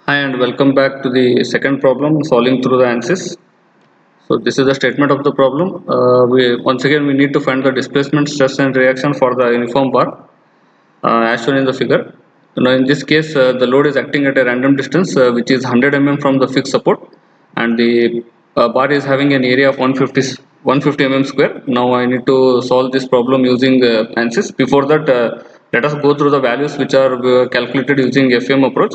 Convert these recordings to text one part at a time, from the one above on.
Hi and welcome back to the second problem solving through the ANSYS. So this is the statement of the problem. Once again we need to find the displacement, stress and reaction for the uniform bar as shown in the figure. Now in this case the load is acting at a random distance which is 100 mm from the fixed support, and the bar is having an area of 150 mm square. Now I need to solve this problem using ANSYS. Before that let us go through the values which are calculated using FEM approach.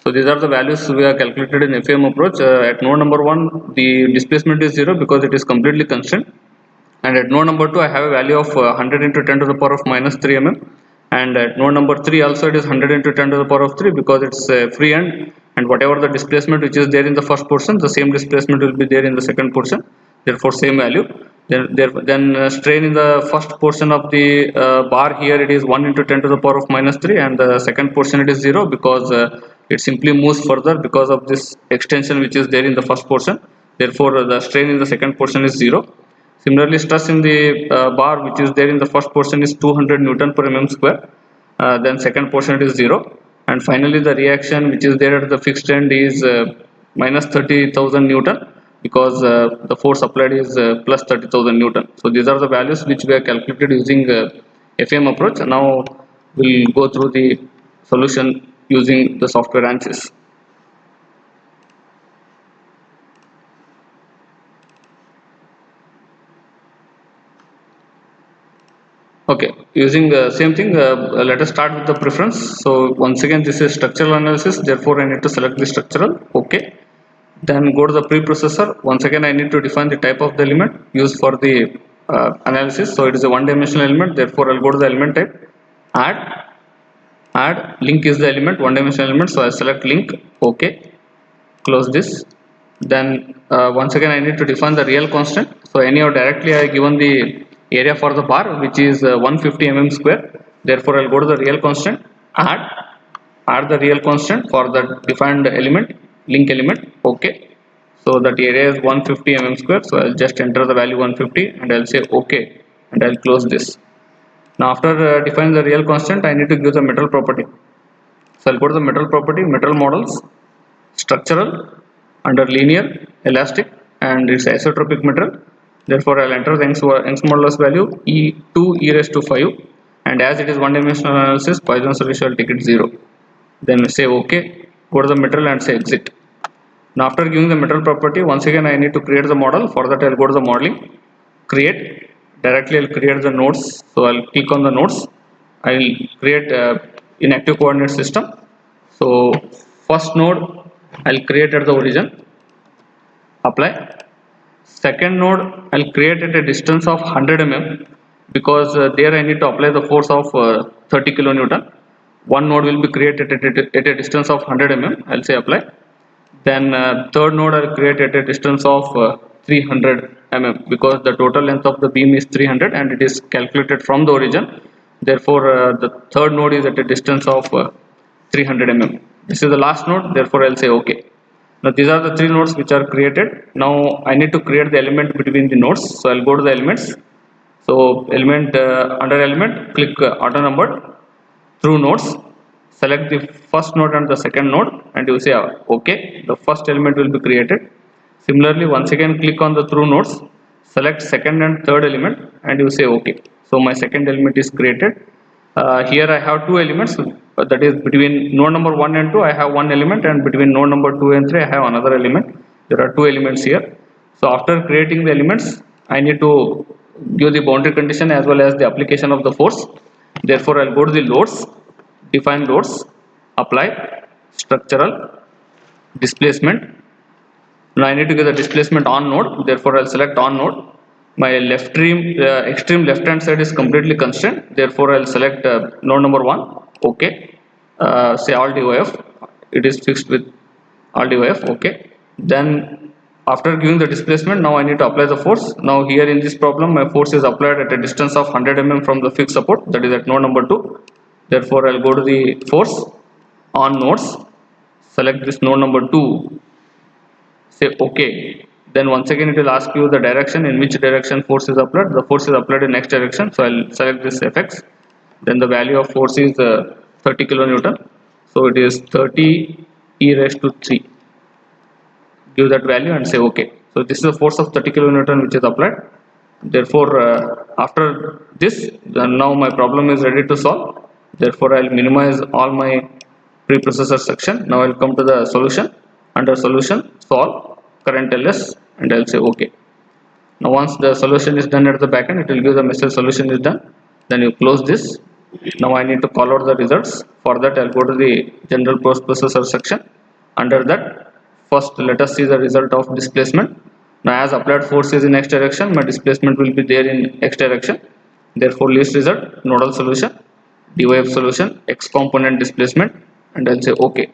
So these are the values we have calculated in FEM approach. At node number 1 the displacement is 0 because it is completely constant, and at node number 2 I have a value of 100 into 10 to the power of minus 3 mm, and at node number 3 also it is 100 into 10 to the power of 3 because it's free end, and whatever the displacement which is there in the first portion, the same displacement will be there in the second portion, therefore same value. Then strain in the first portion of the bar, here it is 1 into 10 to the power of minus 3, and the second portion it is 0 because it simply moves further because of this extension which is there in the first portion, therefore the strain in the second portion is 0. Similarly, stress in the bar which is there in the first portion is 200 Newton per mm square. Then second portion it is 0. And finally the reaction which is there at the fixed end is minus 30,000 Newton because the force applied is plus 30,000 Newton. So these are the values which we have calculated using FEM approach. Now we'll go through the solution using the software ANSYS. Okay, using the same thing, let us start with the preference. So once again, this is structural analysis. Therefore, I need to select the structural. Okay. Then go to the preprocessor. Once again, I need to define the type of the element used for the analysis. So it is a one-dimensional element. Therefore, I'll go to the element type. Add link is the element, one-dimensional element. So I select link. Okay. Close this. Then once again I need to define the real constant. So anyhow directly I given the area for the bar which is 150 mm square. Therefore I'll go to the real constant, add the real constant for the defined element, link element. Okay, so that area is 150 mm square, so I'll just enter the value 150 and I'll say okay, and I'll close this. Now after defining the real constant, I need to give the metal property. So I'll go to the metal property, metal models, structural, under linear, elastic, and it's isotropic metal. Therefore, I'll enter the Young's modulus value E2 e raised to 5, and as it is one dimensional analysis, Poisson's ratio, I'll take it 0. Then say OK, go to the metal and say exit. Now after giving the metal property, once again I need to create the model. For that I'll go to the modeling, create, directly I'll create the nodes. So I'll click on the nodes. I'll create in active coordinate system. So first node I'll create at the origin, apply. Second node I'll create at a distance of 100 mm because there I need to apply the force of 30 kilonewton. One node will be created at a distance of 100 mm. I'll say apply. Then third node I'll create at a distance of 300 mm because the total length of the beam is 300 and it is calculated from the origin. Therefore the third node is at a distance of 300 mm. This is the last node, therefore I'll say OK. Now these are the three nodes which are created. Now I need to create the element between the nodes. So I'll go to the elements. So element under element, click auto numbered through nodes. Select the first node and the second node, and you say OK. The first element will be created. Similarly, once again click on the through nodes. Select second and third element, and you say OK. So my second element is created. Here I have two elements, that is between node number 1 and 2 I have one element, and between node number 2 and 3 I have another element. There are two elements here. So after creating the elements, I need to give the boundary condition as well as the application of the force. Therefore I'll go to the loads, define loads, apply, structural, displacement. Now I need to give the displacement on node, therefore I'll select on node. My left extreme left hand side is completely constant, therefore I'll select node number 1. Okay, say all DOF, it is fixed with all DOF. Okay, then after giving the displacement, now I need to apply the force. Now here in this problem my force is applied at a distance of 100 mm from the fixed support, that is at node number 2. Therefore I'll go to the force on nodes, select this node number 2, say OK. Then once again it will ask you the direction, in which direction force is applied. The force is applied in x direction, so I'll select this Fx. Then the value of force is 30 kilonewton, so it is 30 e raised to 3. Give that value and say OK. So this is the force of 30 kilonewton which is applied. Therefore, after this, now my problem is ready to solve. Therefore, I'll minimize all my preprocessor section. Now I'll come to the solution. Under solution, solve current ls, and I'll say OK. Now once the solution is done at the backend, it will give the message solution is done. Then you close this. Now I need to call out the results. For that, I'll go to the general processor section. Under that, first let us see the result of displacement. Now as applied force is in x direction, my displacement will be there in x direction. Therefore, least result, nodal solution, DYF solution, x component displacement, and I'll say OK.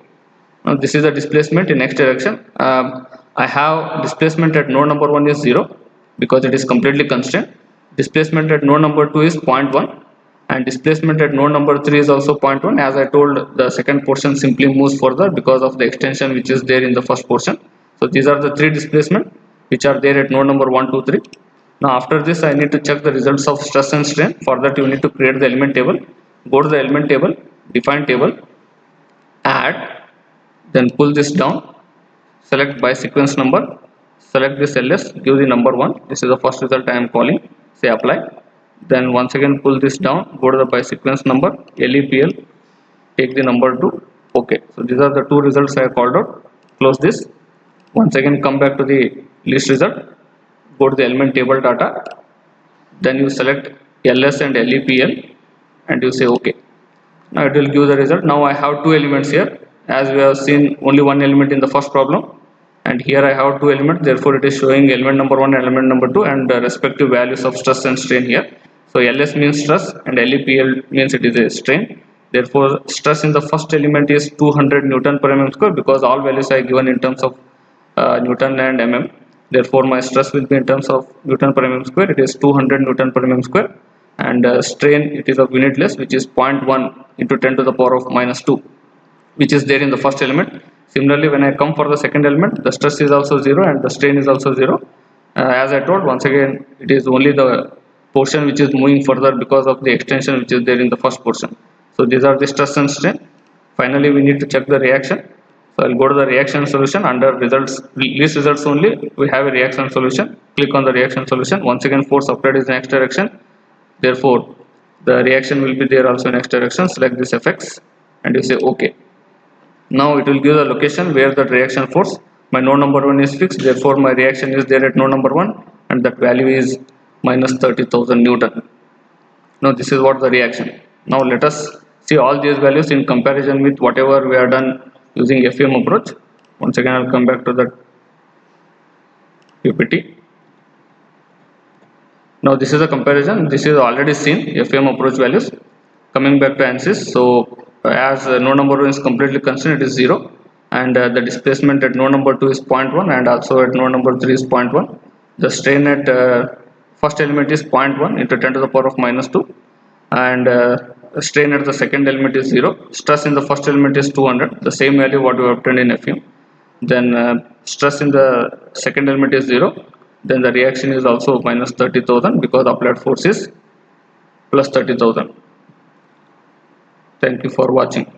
Now this is the displacement in x direction. I have displacement at node number 1 is 0 because it is completely constrained. Displacement at node number 2 is 0.1, and displacement at node number 3 is also 0.1. As I told, the second portion simply moves further because of the extension which is there in the first portion. So these are the three displacement which are there at node number 1, 2, 3. Now after this, I need to check the results of stress and strain. For that, you need to create the element table. Go to the element table, define table, add, then pull this down, select by sequence number, select this ls, give the number 1. This is the first result I am calling. Say apply. Then once again pull this down, go to the by sequence number, LEPL, take the number 2. OK. So these are the two results I have called out. Close this. Once again come back to the list result, go to the element table data, then you select ls and LEPL and you say OK. Now it will give the result. Now I have two elements here. As we have seen, only one element in the first problem, and here I have two elements. Therefore, it is showing element number 1 and element number 2 and the respective values of stress and strain here. So ls means stress and LEPL means it is a strain. Therefore, stress in the first element is 200 Newton per mm square because all values are given in terms of Newton and mm. Therefore, my stress will be in terms of Newton per mm square. It is 200 Newton per mm square, and strain, it is of unitless, which is 0.1 into 10 to the power of minus 2, which is there in the first element. Similarly, when I come for the second element, the stress is also 0 and the strain is also 0. As I told, once again, it is only the portion which is moving further because of the extension which is there in the first portion. So these are the stress and strain. Finally, we need to check the reaction. So I'll go to the reaction solution. Under results, list results only, we have a reaction solution. Click on the reaction solution. Once again, force applied is in x direction. Therefore, the reaction will be there also in x direction. Select this fx and you say OK. Now it will give the location where the reaction force. My node number 1 is fixed. Therefore, my reaction is there at node number 1, and that value is minus 30,000 Newton. Now this is what the reaction. Now let us see all these values in comparison with whatever we have done using FEM approach. Once again, I'll come back to that PPT. Now this is a comparison. This is already seen FEM approach values. Coming back to ANSYS. So as node number 1 is completely constrained, it is 0, and the displacement at node number 2 is 0.1 and also at node number 3 is 0.1. The strain at first element is 0.1 into 10 to the power of minus 2, and strain at the second element is 0. Stress in the first element is 200, the same value what we obtained in FEM. Then stress in the second element is 0. Then the reaction is also minus 30,000 because applied force is plus 30,000. Thank you for watching.